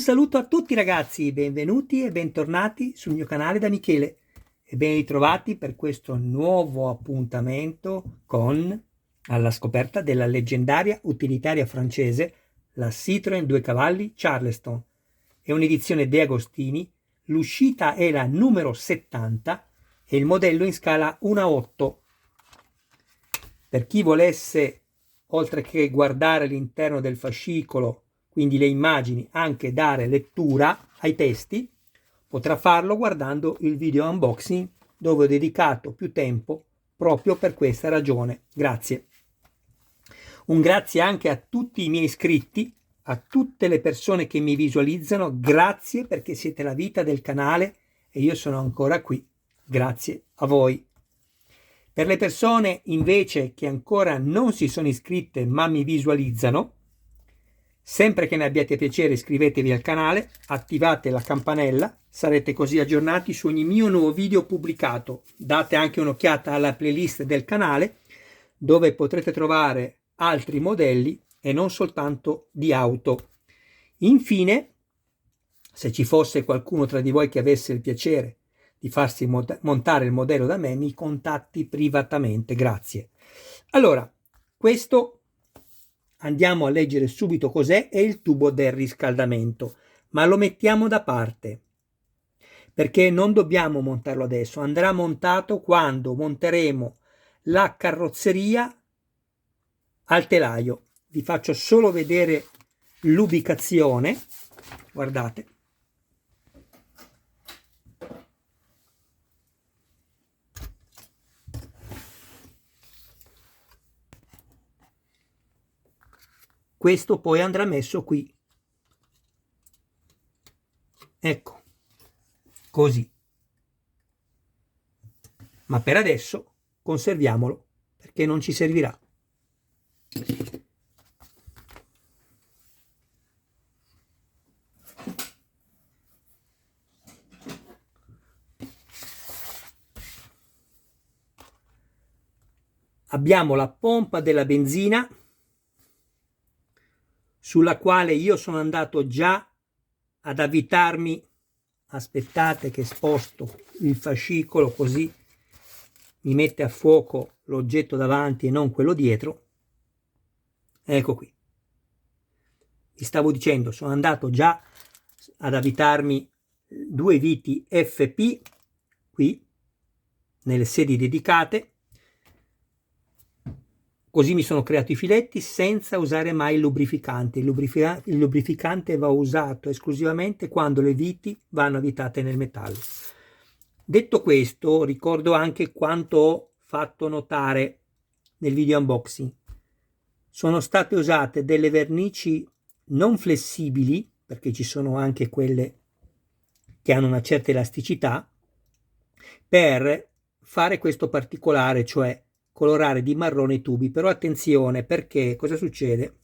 saluto a tutti ragazzi, benvenuti e bentornati sul mio canale da Michele e ben ritrovati per questo nuovo appuntamento con alla scoperta della leggendaria utilitaria francese, la Citroën 2 cavalli Charleston. È un'edizione De Agostini, l'uscita è la numero 70 e il modello in scala 1:8. Per chi volesse, oltre che guardare l'interno del fascicolo, quindi le immagini, anche dare lettura ai testi, potrà farlo guardando il video unboxing dove ho dedicato più tempo proprio per questa ragione. Grazie. Un grazie anche a tutti i miei iscritti, a tutte le persone che mi visualizzano, grazie perché siete la vita del canale e io sono ancora qui. Grazie a voi. Per le persone invece che ancora non si sono iscritte ma mi visualizzano, sempre che ne abbiate piacere iscrivetevi al canale, attivate la campanella, sarete così aggiornati su ogni mio nuovo video pubblicato. Date anche un'occhiata alla playlist del canale dove potrete trovare altri modelli e non soltanto di auto. Infine, se ci fosse qualcuno tra di voi che avesse il piacere di farsi montare il modello da me, mi contatti privatamente, grazie. Allora, questo andiamo a leggere subito cos'è, è il tubo del riscaldamento, ma lo mettiamo da parte perché non dobbiamo montarlo adesso, andrà montato quando monteremo la carrozzeria al telaio. Vi faccio solo vedere l'ubicazione, guardate. Questo poi andrà messo qui, ecco, così, ma per adesso conserviamolo perché non ci servirà. Abbiamo la pompa della benzina sulla quale io sono andato già ad avvitarmi. Aspettate che sposto il fascicolo così mi mette a fuoco l'oggetto davanti e non quello dietro. Ecco qui. Vi stavo dicendo, sono andato già ad avvitarmi due viti FP qui nelle sedi dedicate. Così mi sono creato i filetti senza usare mai il lubrificante. Il lubrificante va usato esclusivamente quando le viti vanno avvitate nel metallo. Detto questo, ricordo anche quanto ho fatto notare nel video unboxing. Sono state usate delle vernici non flessibili, perché ci sono anche quelle che hanno una certa elasticità, per fare questo particolare, cioè colorare di marrone i tubi. Però attenzione, perché cosa succede?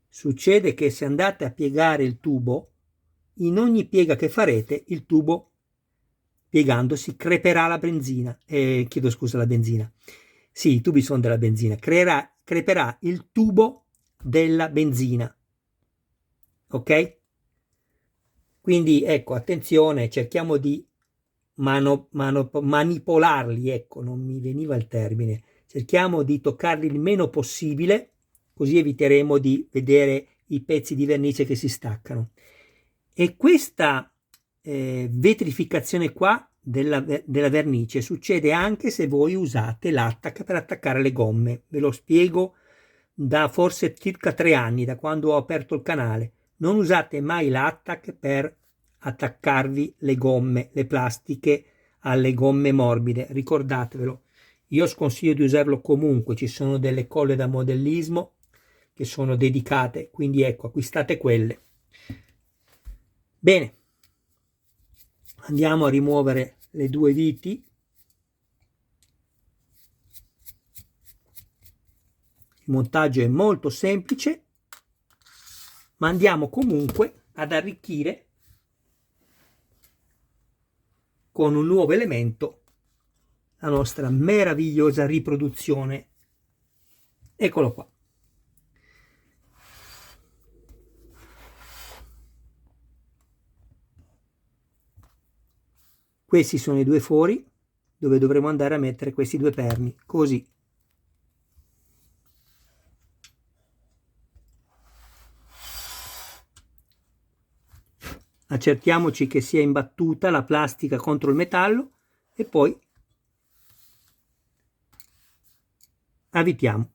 Succede che se andate a piegare il tubo, in ogni piega che farete, il tubo piegandosi creperà la benzina. Chiedo scusa, la benzina. Sì, i tubi sono della benzina. Creperà il tubo della benzina. Ok? Quindi ecco, attenzione, cerchiamo di manipolarli, ecco, non mi veniva il termine, cerchiamo di toccarli il meno possibile, così eviteremo di vedere i pezzi di vernice che si staccano. E questa vetrificazione qua della vernice succede anche se voi usate l'attack per attaccare le gomme. Ve lo spiego da forse circa 3 anni, da quando ho aperto il canale. Non usate mai l'attack per attaccarvi le gomme, le plastiche alle gomme morbide, ricordatevelo. Io sconsiglio di usarlo comunque, ci sono delle colle da modellismo che sono dedicate, quindi ecco, acquistate quelle. Bene, andiamo a rimuovere le due viti. Il montaggio è molto semplice, ma andiamo comunque ad arricchire con un nuovo elemento la nostra meravigliosa riproduzione. Eccolo qua. Questi sono i due fori dove dovremo andare a mettere questi due perni, così. Accertiamoci che sia imbattuta la plastica contro il metallo e poi avvitiamo.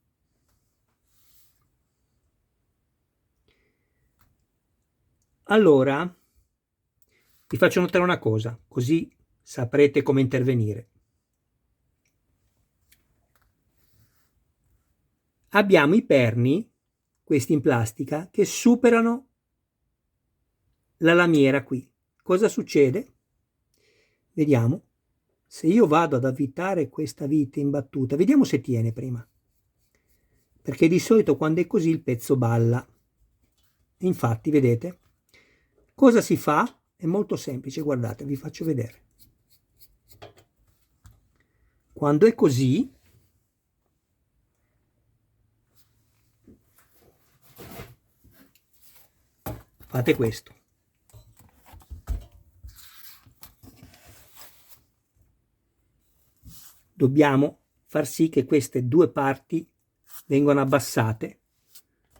Allora, vi faccio notare una cosa, così saprete come intervenire. Abbiamo i perni, questi in plastica, che superano la lamiera qui. Cosa succede? Vediamo. Se io vado ad avvitare questa vite imbattuta, vediamo se tiene prima. Perché di solito quando è così il pezzo balla. Infatti, vedete? Cosa si fa? È molto semplice, guardate, vi faccio vedere. Quando è così, fate questo. Dobbiamo far sì che queste due parti vengano abbassate,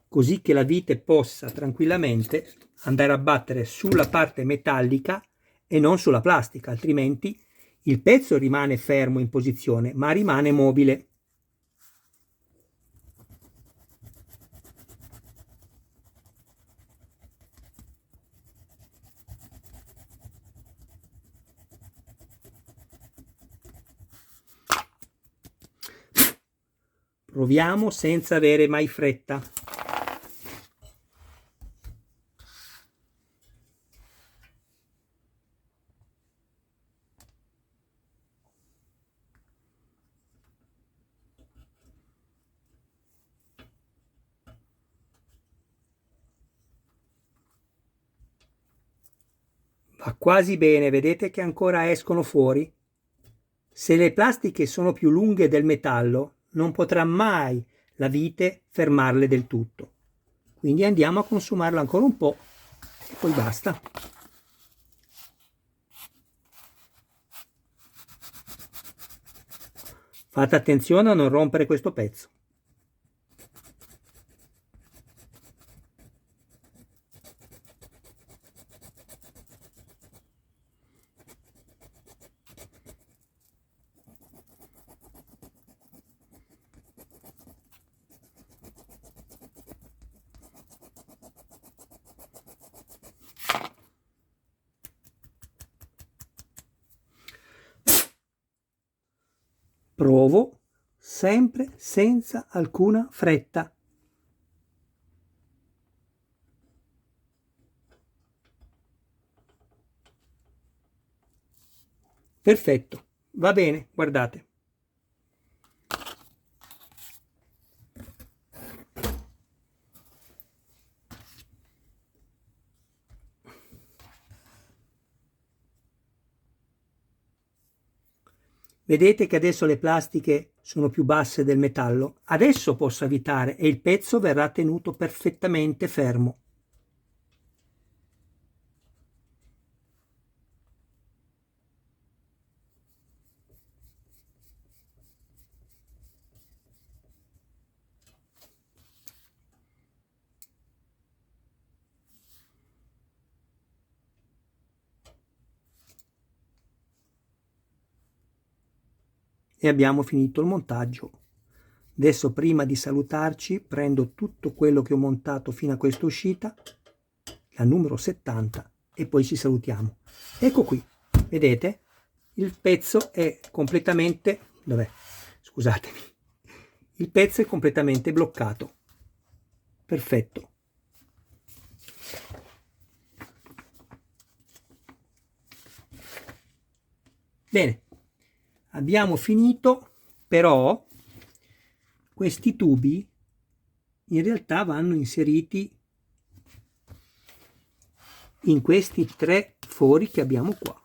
così che la vite possa tranquillamente andare a battere sulla parte metallica e non sulla plastica, altrimenti il pezzo rimane fermo in posizione, ma rimane mobile. Proviamo senza avere mai fretta. Va quasi bene, vedete che ancora escono fuori? Se le plastiche sono più lunghe del metallo, non potrà mai la vite fermarle del tutto. Quindi andiamo a consumarlo ancora un po' e poi basta. Fate attenzione a non rompere questo pezzo. Provo sempre senza alcuna fretta. Perfetto, va bene, guardate. Vedete che adesso le plastiche sono più basse del metallo? Adesso posso avvitare e il pezzo verrà tenuto perfettamente fermo. E abbiamo finito il montaggio. Adesso, prima di salutarci, prendo tutto quello che ho montato fino a questa uscita, la numero 70, e poi ci salutiamo. Ecco qui, vedete? Il pezzo è completamente... Dov'è? Scusatemi. Il pezzo è completamente bloccato. Perfetto. Bene. Abbiamo finito, però questi tubi in realtà vanno inseriti in questi tre fori che abbiamo qua.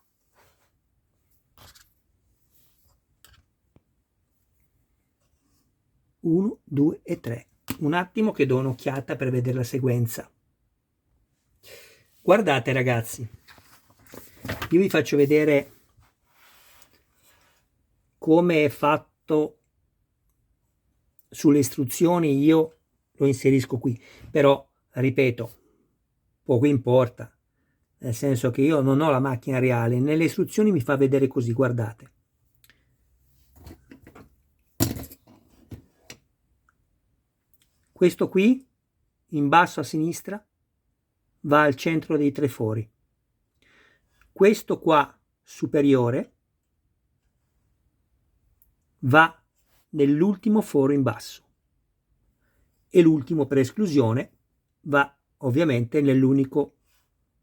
Uno, due e tre. Un attimo che do un'occhiata per vedere la sequenza. Guardate ragazzi, io vi faccio vedere come è fatto sulle istruzioni io lo inserisco qui, però ripeto, poco importa, nel senso che io non ho la macchina reale, nelle istruzioni mi fa vedere così, guardate. Questo qui, in basso a sinistra, va al centro dei tre fori. Questo qua, superiore, va nell'ultimo foro in basso. E l'ultimo, per esclusione, va ovviamente nell'unico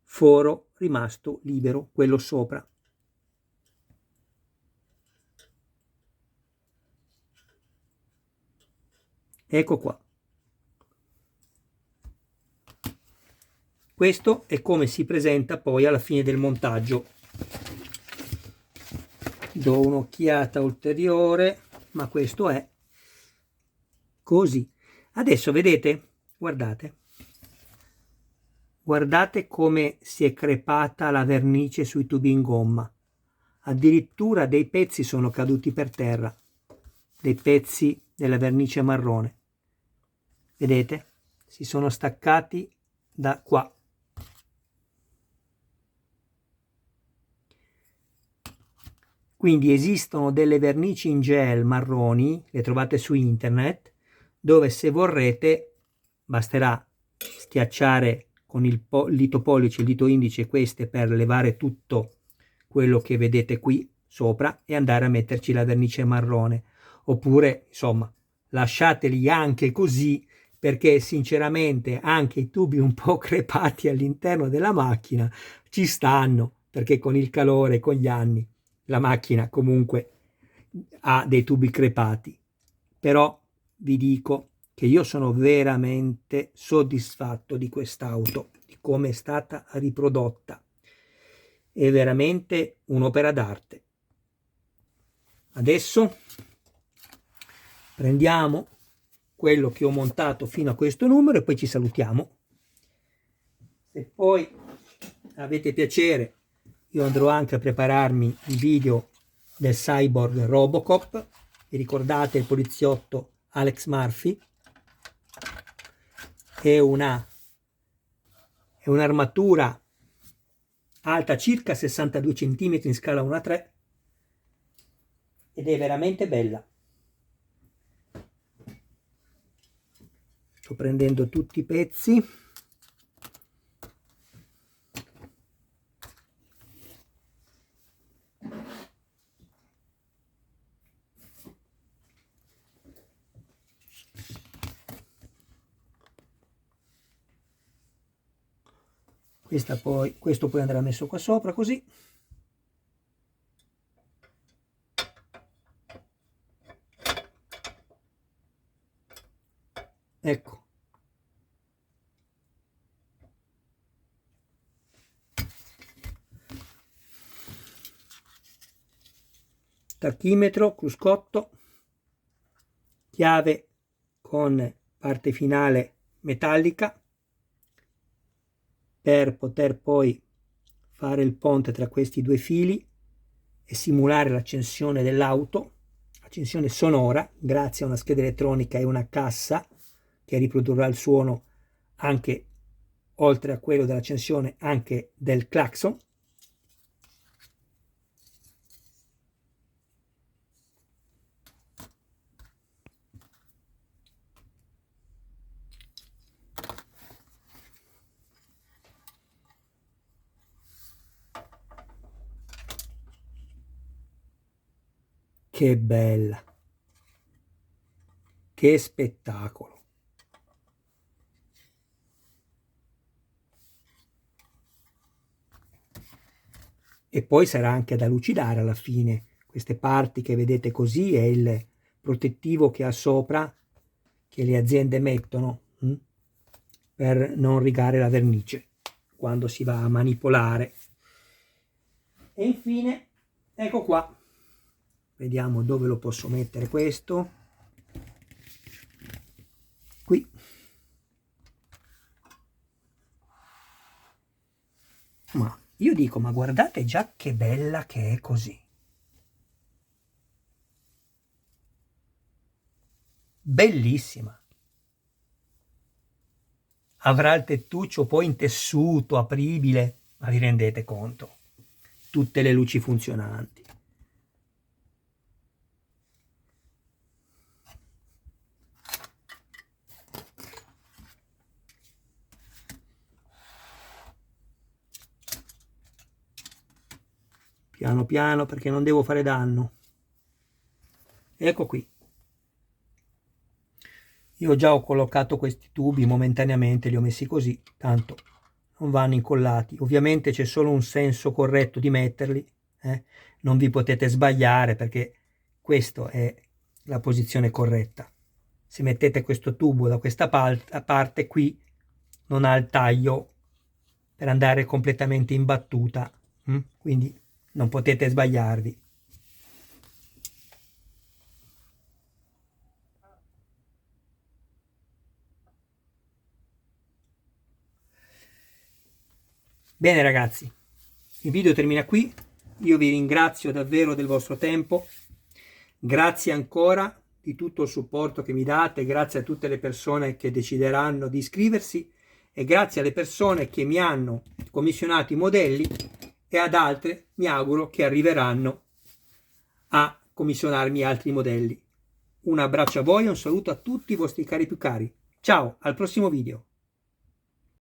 foro rimasto libero, quello sopra. Ecco qua. Questo è come si presenta poi alla fine del montaggio. Do un'occhiata ulteriore, ma questo è così. Adesso vedete, guardate come si è crepata la vernice sui tubi in gomma. Addirittura dei pezzi sono caduti per terra, dei pezzi della vernice marrone. Vedete? Si sono staccati da qua. Quindi esistono delle vernici in gel marroni, le trovate su internet, dove se vorrete basterà schiacciare con il dito pollice e il dito indice queste per levare tutto quello che vedete qui sopra e andare a metterci la vernice marrone. Oppure, insomma, lasciateli anche così, perché sinceramente anche i tubi un po' crepati all'interno della macchina ci stanno, perché con il calore, con gli anni, la macchina comunque ha dei tubi crepati. Però vi dico che io sono veramente soddisfatto di quest'auto, di come è stata riprodotta. È veramente un'opera d'arte. Adesso prendiamo quello che ho montato fino a questo numero e poi ci salutiamo. Se poi avete piacere, io andrò anche a prepararmi il video del cyborg Robocop. Vi ricordate il poliziotto Alex Murphy? È un'armatura alta circa 62 cm in scala 1:3 ed è veramente bella. Sto prendendo tutti i pezzi. Questo poi andrà messo qua sopra così. Ecco. Tachimetro, cruscotto, chiave con parte finale metallica per poter poi fare il ponte tra questi due fili e simulare l'accensione dell'auto, accensione sonora grazie a una scheda elettronica e una cassa che riprodurrà il suono anche, oltre a quello dell'accensione, anche del clacson. Che bella, che spettacolo. E poi sarà anche da lucidare alla fine. Queste parti che vedete così è il protettivo che ha sopra, che le aziende mettono per non rigare la vernice quando si va a manipolare. E infine, ecco qua. Vediamo dove lo posso mettere questo. Qui. Ma io dico, ma guardate già che bella che è così. bellissima. Avrà il tettuccio poi in tessuto apribile, ma vi rendete conto? Tutte le luci funzionanti. Piano piano perché non devo fare danno. Ecco qui. Io già ho collocato questi tubi momentaneamente, li ho messi così, tanto non vanno incollati. Ovviamente c'è solo un senso corretto di metterli, non vi potete sbagliare perché questa è la posizione corretta. Se mettete questo tubo da questa parte qui non ha il taglio per andare completamente in battuta, quindi non potete sbagliarvi. Bene ragazzi, il video termina qui, io vi ringrazio davvero del vostro tempo, grazie ancora di tutto il supporto che mi date, grazie a tutte le persone che decideranno di iscriversi e grazie alle persone che mi hanno commissionato i modelli e ad altre mi auguro che arriveranno a commissionarmi altri modelli. Un abbraccio a voi e un saluto a tutti i vostri cari più cari. Ciao, al prossimo video.